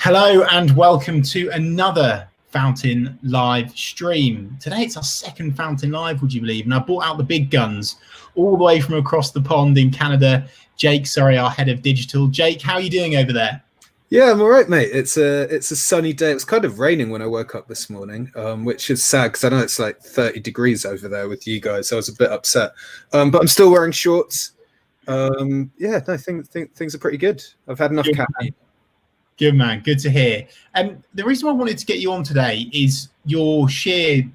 Hello and welcome to another Fountain Live stream. Today it's our second Fountain Live, would you believe? And I brought out the big guns all the way from across the pond in Canada. Jake Surrey, our head of digital. Jake, how are you doing over there? Yeah, I'm all right, mate. It's a sunny day. It was kind of raining when I woke up this morning, which is sad because I know it's like 30 degrees over there with you guys. So I was a bit upset, but I'm still wearing shorts. Things are pretty good. I've had enough caffeine. Good man, good to hear. The reason I wanted to get you on today is your sheer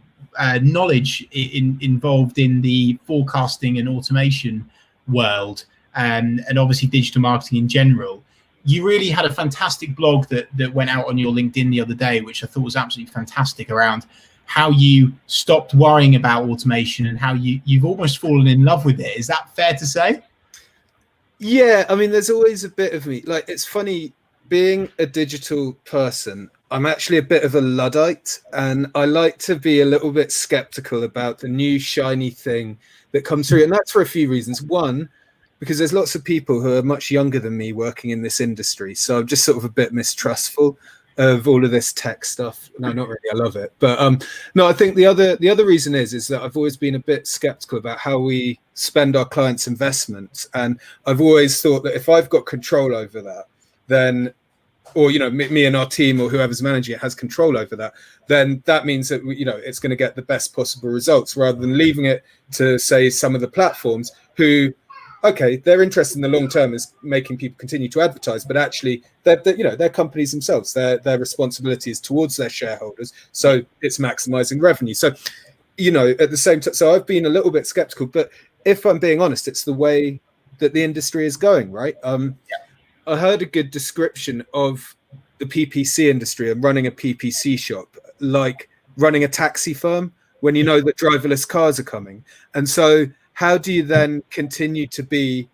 knowledge involved in the forecasting and automation world, and obviously digital marketing in general. You really had a fantastic blog that went out on your LinkedIn the other day, which I thought was absolutely fantastic, around how you stopped worrying about automation and how you've almost fallen in love with it. Is that fair to say? Yeah, I mean, there's always a bit of me. Like, it's funny, being a digital person, I'm actually a bit of a Luddite, and I like to be a little bit skeptical about the new shiny thing that comes through. And that's for a few reasons. One, because there's lots of people who are much younger than me working in this industry. So I'm just sort of a bit mistrustful of all of this tech stuff. No, not really. I love it. But no, I think the other reason is that I've always been a bit skeptical about how we spend our clients' investments. And I've always thought that if I've got control over that, then, or, you know, me and our team or whoever's managing it has control over that, then that means that, you know, it's going to get the best possible results, rather than leaving it to, say, some of the platforms who, okay, they're interested in the long term is making people continue to advertise, but actually they're companies themselves. Their responsibility is towards their shareholders, so it's maximizing revenue. So, you know, at the same time, so I've been a little bit skeptical, but if I'm being honest, it's the way that the industry is going, right? I heard a good description of the PPC industry and running a PPC shop like running a taxi firm when you know that driverless cars are coming. And so how do you then continue to be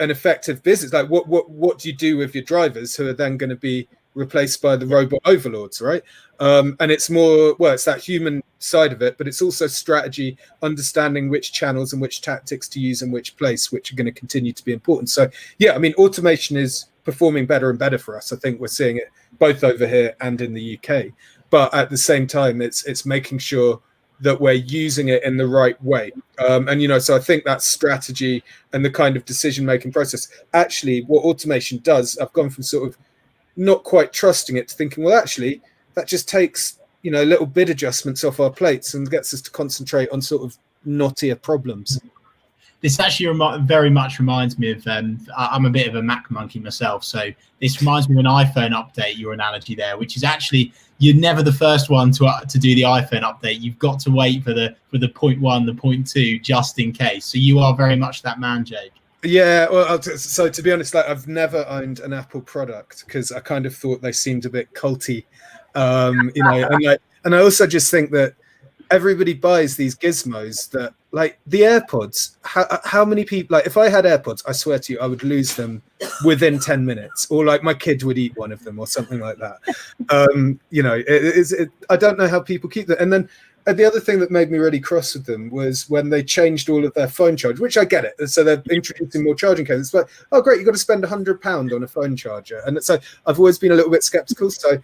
an effective business? Like what do you do with your drivers who are then going to be replaced by the robot overlords, right? And it's more, well, it's that human side of it, but it's also strategy, understanding which channels and which tactics to use in which place, which are going to continue to be important. So yeah, I mean, automation is performing better and better for us. I think we're seeing it both over here and in the UK, but at the same time, it's making sure that we're using it in the right way. And, you know, so I think that strategy and the kind of decision-making process, actually what automation does, I've gone from sort of not quite trusting it to thinking, well, actually, that just takes, you know, little bit adjustments off our plates and gets us to concentrate on sort of knottier problems. This actually very much reminds me of, I'm a bit of a Mac monkey myself, so this reminds me of an iPhone update, your analogy there, which is actually, you're never the first one to do the iPhone update. You've got to wait for the 0.1, the 0.2, just in case. So you are very much that man, Jake. Yeah, well, so to be honest, like, I've never owned an Apple product because I kind of thought they seemed a bit culty, you know, and I also just think that everybody buys these gizmos that, like the AirPods, how many people, like if I had AirPods, I swear to you, I would lose them within 10 minutes, or like my kid would eat one of them or something like that. You know, I don't know how people keep that. And then the other thing that made me really cross with them was when they changed all of their phone charge, which I get it. So they're introducing more charging cables. But, oh, great, you've got to spend £100 on a phone charger. And so I've always been a little bit skeptical. So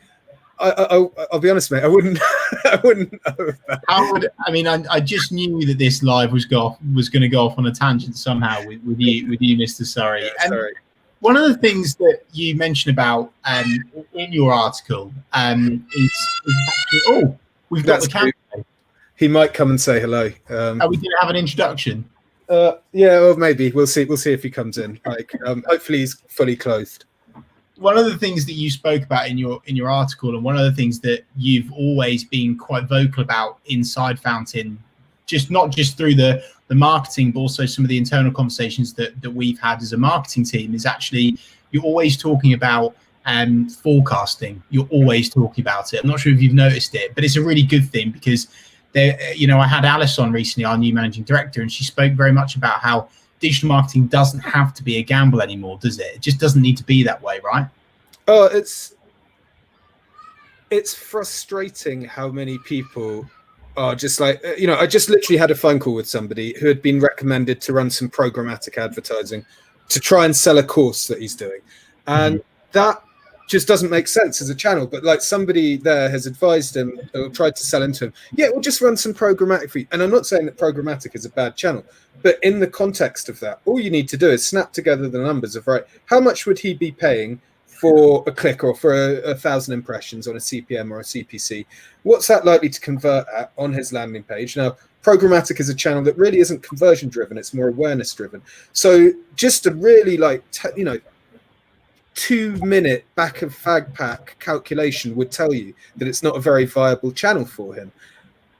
I'll be honest, mate, I wouldn't know about it. I just knew that this live was going to go off on a tangent somehow with you, Mr. Surrey. Yeah, sorry. One of the things that you mentioned about in your article is actually, we've got the camera. He might come and say hello. Are we going to have an introduction? Yeah, well, maybe we'll see. We'll see if he comes in. Like, hopefully he's fully clothed. One of the things that you spoke about in your article, and one of the things that you've always been quite vocal about inside Fountain, not just through the marketing, but also some of the internal conversations that we've had as a marketing team, is actually you're always talking about forecasting. You're always talking about it. I'm not sure if you've noticed it, but it's a really good thing because I had Alice on recently, our new managing director, and she spoke very much about how digital marketing doesn't have to be a gamble anymore, does it? It just doesn't need to be that way, right? Oh, it's frustrating how many people are just like, you know, I just literally had a phone call with somebody who had been recommended to run some programmatic advertising to try and sell a course that he's doing. And that just doesn't make sense as a channel. But like somebody there has advised him or tried to sell into him, yeah, we'll just run some programmatic for you. And I'm not saying that programmatic is a bad channel, but in the context of that, all you need to do is snap together the numbers of, right, how much would he be paying for a click or for a 1,000 impressions on a CPM or a CPC? What's that likely to convert at on his landing page? Now, programmatic is a channel that really isn't conversion driven, it's more awareness driven. So just a really 2-minute back of fag pack calculation would tell you that it's not a very viable channel for him.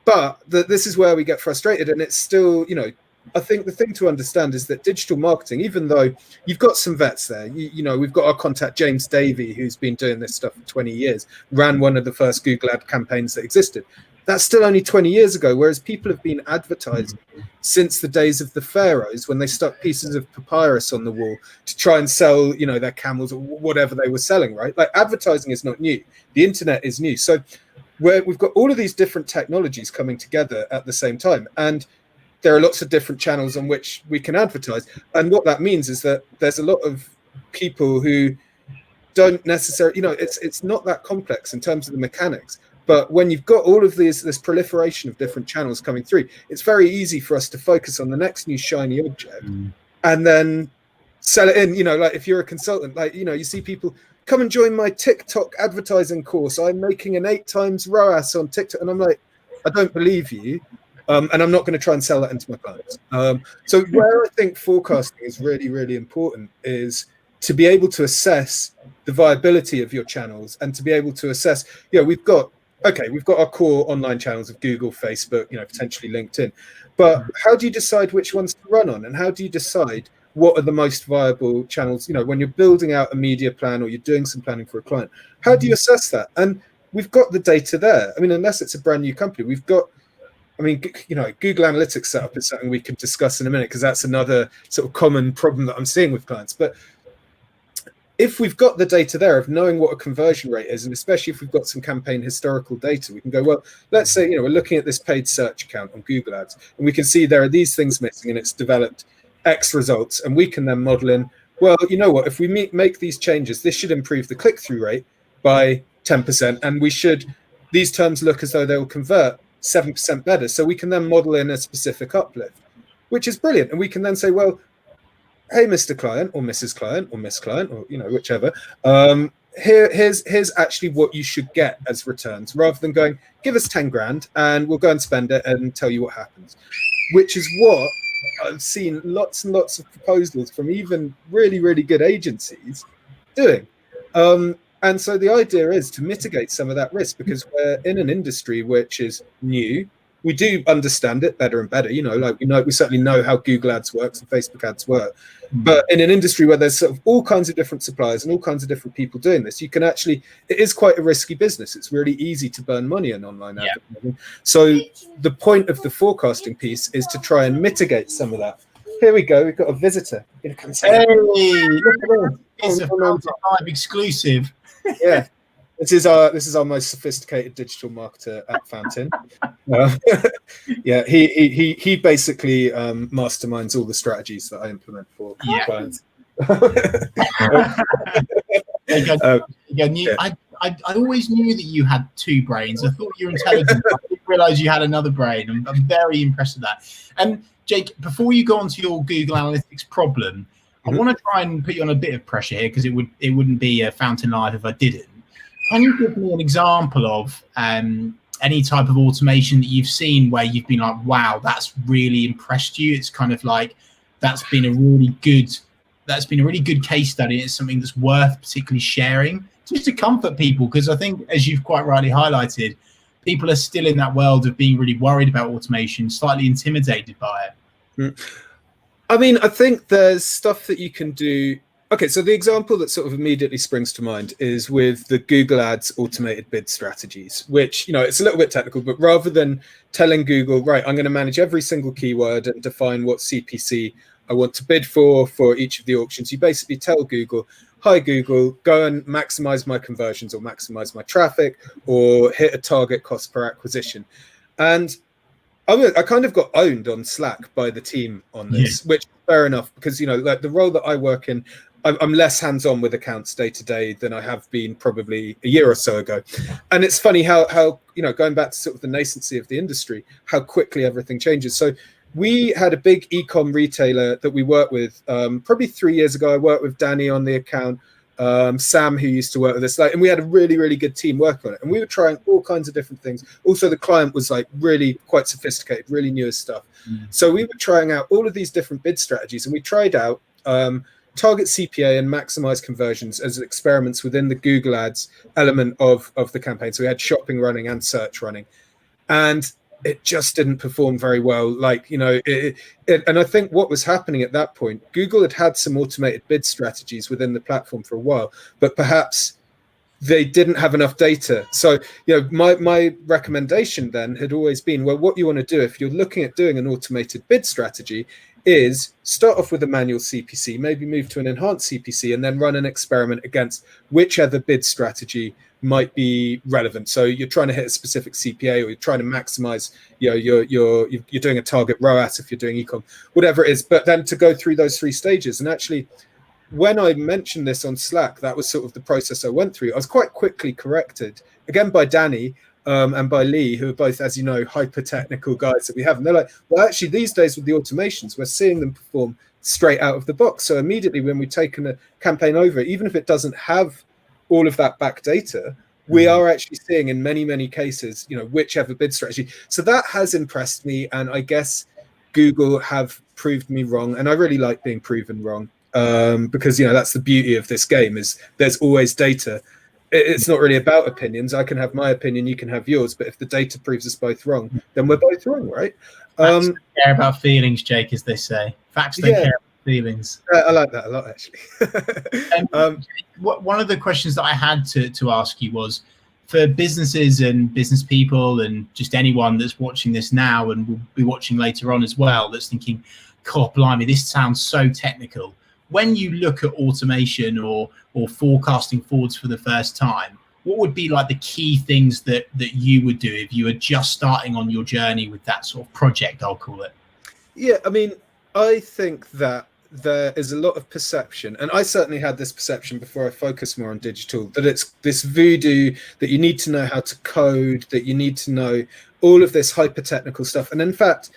But this is where we get frustrated, and it's still, I think the thing to understand is that digital marketing, even though you've got some vets there, we've got our contact James Davey, who's been doing this stuff for 20 years, ran one of the first Google ad campaigns that existed. That's still only 20 years ago, whereas people have been advertising since the days of the pharaohs, when they stuck pieces of papyrus on the wall to try and sell, their camels or whatever they were selling, right? Like, advertising is not new. The internet is new. So we've got all of these different technologies coming together at the same time. And there are lots of different channels on which we can advertise. And what that means is that there's a lot of people who don't necessarily, it's not that complex in terms of the mechanics. But when you've got all of this proliferation of different channels coming through, it's very easy for us to focus on the next new shiny object and then sell it in. Like if you're a consultant, you see people come and join my TikTok advertising course. I'm making an 8 times ROAS on TikTok. And I'm like, I don't believe you. And I'm not going to try and sell that into my clients. So where I think forecasting is really, really important is to be able to assess the viability of your channels and to be able to assess, we've got our core online channels of Google, Facebook, potentially LinkedIn. But how do you decide which ones to run on? And how do you decide what are the most viable channels? When you're building out a media plan or you're doing some planning for a client, how do you assess that? And we've got the data there. I mean, unless it's a brand new company, we've got, Google Analytics setup is something we can discuss in a minute, because that's another sort of common problem that I'm seeing with clients. But if we've got the data there of knowing what a conversion rate is, and especially if we've got some campaign historical data, we can go, well, let's say, we're looking at this paid search account on Google Ads, and we can see there are these things missing and it's developed X results. And we can then model in, well, you know what, if we make these changes, this should improve the click-through rate by 10%. And these terms look as though they will convert 7% better. So we can then model in a specific uplift, which is brilliant. And we can then say, well, hey, Mr. Client or Mrs. Client or Miss Client or, whichever, here's actually what you should get as returns, rather than going, give us 10 grand and we'll go and spend it and tell you what happens, which is what I've seen lots and lots of proposals from even really, really good agencies doing. And so the idea is to mitigate some of that risk, because we're in an industry which is new. We do understand it better and better, we certainly know how Google Ads works and Facebook Ads work. But in an industry where there's sort of all kinds of different suppliers and all kinds of different people doing this, it is quite a risky business. It's really easy to burn money in online advertising. So the point of the forecasting piece is to try and mitigate some of that. Here we go. We've got a visitor. Hey, look at this. It's a Fountain Live exclusive. Yeah. This is our most sophisticated digital marketer at Fountain. He basically masterminds all the strategies that I implement for clients. I always knew that you had 2 brains. I thought you were intelligent. I didn't realize you had another brain. I'm very impressed with that. And Jake, before you go on to your Google Analytics problem, I want to try and put you on a bit of pressure here, because it wouldn't be a Fountain Live if I didn't. Can you give me an example of any type of automation that you've seen where you've been like, wow, that's really impressed you? It's kind of like that's been a really good case study. It's something that's worth particularly sharing, just to comfort people, because I think, as you've quite rightly highlighted, people are still in that world of being really worried about automation, slightly intimidated by it. I mean, I think there's stuff that you can do. Okay, so the example that sort of immediately springs to mind is with the Google Ads automated bid strategies, which, it's a little bit technical, but rather than telling Google, right, I'm going to manage every single keyword and define what CPC I want to bid for each of the auctions, you basically tell Google, hi, Google, go and maximize my conversions or maximize my traffic or hit a target cost per acquisition. And I kind of got owned on Slack by the team on this, which is fair enough, because, like the role that I work in, I'm less hands-on with accounts day to day than I have been probably a year or so ago. And it's funny how going back to sort of the nascency of the industry, how quickly everything changes. So we had a big e-com retailer that we worked with probably 3 years ago. I worked with Danny on the account, Sam, who used to work with us, and we had a really, really good team working on it. And we were trying all kinds of different things. Also, the client was really quite sophisticated, really new stuff. So we were trying out all of these different bid strategies, and we tried out target CPA and maximize conversions as experiments within the Google Ads element of the campaign. So we had shopping running and search running, and it just didn't perform very well. And I think what was happening at that point, Google had some automated bid strategies within the platform for a while, but perhaps they didn't have enough data. So, my recommendation then had always been, well, what you want to do if you're looking at doing an automated bid strategy is start off with a manual CPC, maybe move to an enhanced CPC, and then run an experiment against whichever bid strategy might be relevant. So you're trying to hit a specific CPA, or you're trying to maximize, you're doing a target ROAS if you're doing ecom, whatever it is. But then to go through those 3 stages, and actually, when I mentioned this on Slack, that was sort of the process I went through. I was quite quickly corrected again by Danny and by Lee, who are both, as you know, hyper technical guys that we have. And they're like, well, actually, these days with the automations, we're seeing them perform straight out of the box. So immediately when we've taken a campaign over, even if it doesn't have all of that back data, we are actually seeing in many, many cases, whichever bid strategy. So that has impressed me. And I guess Google have proved me wrong. And I really like being proven wrong because, that's the beauty of this game, is there's always data. It's not really about opinions. I can have my opinion, you can have yours. But if the data proves us both wrong, then we're both wrong, right? Facts don't care about feelings, Jake, as they say. Facts don't care about feelings. I like that a lot, actually. One of the questions that I had to ask you was, for businesses and business people and just anyone that's watching this now and will be watching later on as well, that's thinking, God blimey, this sounds so technical. When you look at automation or forecasting forwards for the first time, what would be the key things that you would do if you were just starting on your journey with that sort of project, I'll call it? Yeah, I mean, I think that there is a lot of perception, and I certainly had this perception before I focused more on digital, that it's this voodoo, that you need to know how to code, that you need to know all of this hyper technical stuff. And in fact,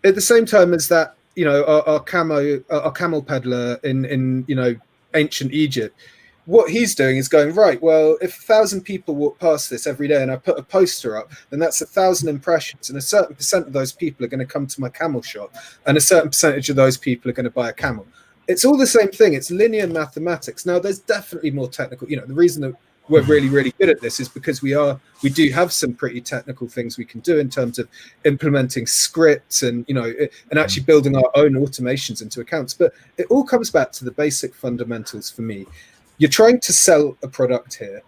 at the same time as that, our camel peddler in ancient Egypt, what he's doing is going, right, well, if 1,000 people walk past this every day and I put a poster up, then that's 1,000 impressions, and a certain percent of those people are going to come to my camel shop, and a certain percentage of those people are going to buy a camel. It's all the same thing. It's linear mathematics. Now, there's definitely more technical. The reason that we're really, really good at this is because we do have some pretty technical things we can do in terms of implementing scripts and and actually building our own automations into accounts. But it all comes back to the basic fundamentals for me. You're trying to sell a product here.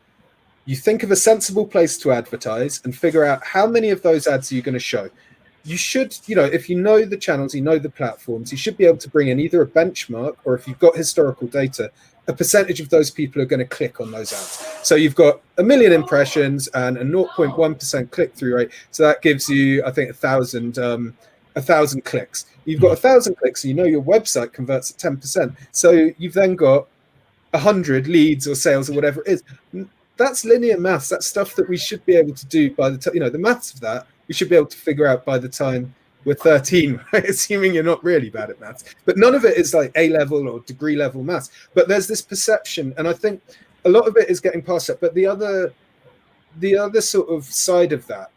You think of a sensible place to advertise and figure out how many of those ads are you going to show. You should, if you know the channels, you know the platforms, you should be able to bring in either a benchmark, or if you've got historical data, a percentage of those people are going to click on those ads. So you've got 1 million impressions and a 0.1% click-through rate. So that gives you, I think, 1,000 clicks. You've got 1,000 clicks, and your website converts at 10%. So you've then got 100 leads or sales or whatever it is. That's linear maths. That's stuff that we should be able to do by the time, the maths of that, we should be able to figure out by the time we're 13, right? Assuming you're not really bad at maths. But none of it is like A-level or degree level maths. But there's this perception, and I think a lot of it is getting past that. But the other sort of side of that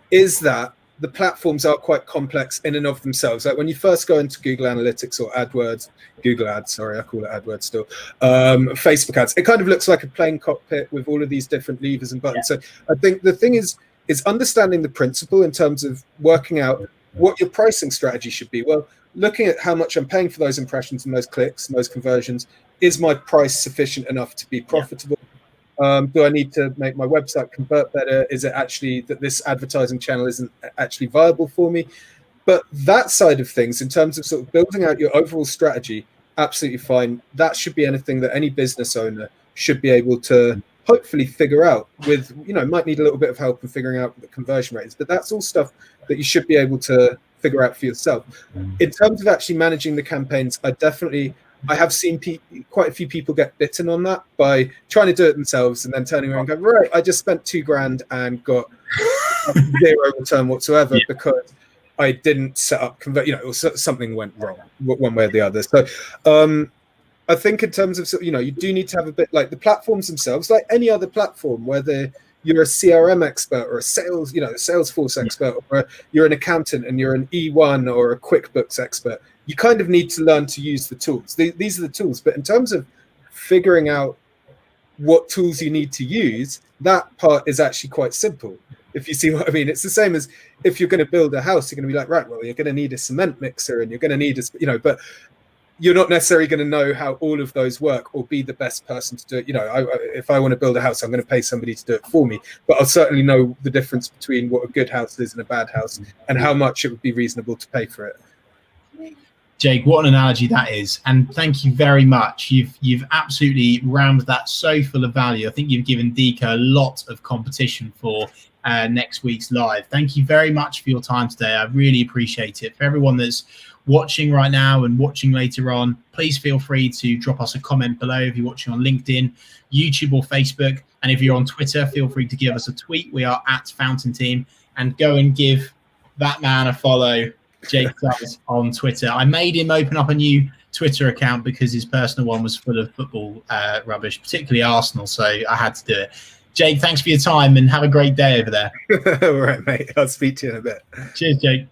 is that the platforms are quite complex in and of themselves. Like when you first go into Google Analytics or AdWords, Google Ads, sorry, I call it AdWords still, Facebook ads, it kind of looks like a plain cockpit with all of these different levers and buttons. Yeah. So I think the thing is understanding the principle in terms of working out what your pricing strategy should be. Well, looking at how much I'm paying for those impressions and those clicks and those conversions, is my price sufficient enough to be profitable? Yeah. Do I need to make my website convert better? Is it actually that this advertising channel isn't actually viable for me? But that side of things, in terms of sort of building out your overall strategy, absolutely fine. That should be anything that any business owner should be able to hopefully figure out with, might need a little bit of help in figuring out what the conversion rate is. But that's all stuff that you should be able to figure out for yourself. In terms of actually managing the campaigns, I have seen quite a few people get bitten on that by trying to do it themselves and then turning around and going, right, I just spent $2,000 and got zero return whatsoever because I didn't set up or something went wrong one way or the other. So I think in terms of, you do need to have a bit like the platforms themselves, like any other platform, whether you're a CRM expert or a Salesforce expert, or you're an accountant and you're an E1 or a QuickBooks expert, you kind of need to learn to use the tools. These are the tools. But in terms of figuring out what tools you need to use, that part is actually quite simple. If you see what I mean, it's the same as if you're going to build a house, you're going to be like, right, well, you're going to need a cement mixer and you're going to need but you're not necessarily going to know how all of those work or be the best person to do it. If I want to build a house, I'm going to pay somebody to do it for me, but I'll certainly know the difference between what a good house is and a bad house and how much it would be reasonable to pay for it. Jake, what an analogy that is. And thank you very much. You've absolutely rammed that so full of value. I think you've given Dika a lot of competition for next week's live. Thank you very much for your time today. I really appreciate it. For everyone that's watching right now and watching later on, please feel free to drop us a comment below if you're watching on LinkedIn, YouTube, or Facebook. And if you're on Twitter, feel free to give us a tweet. We are at Fountain Team, and go and give that man a follow. Jake does on Twitter. I made him open up a new Twitter account because his personal one was full of football rubbish, particularly Arsenal. So I had to do it. Jake, thanks for your time and have a great day over there. All right, mate. I'll speak to you in a bit. Cheers, Jake. Bye.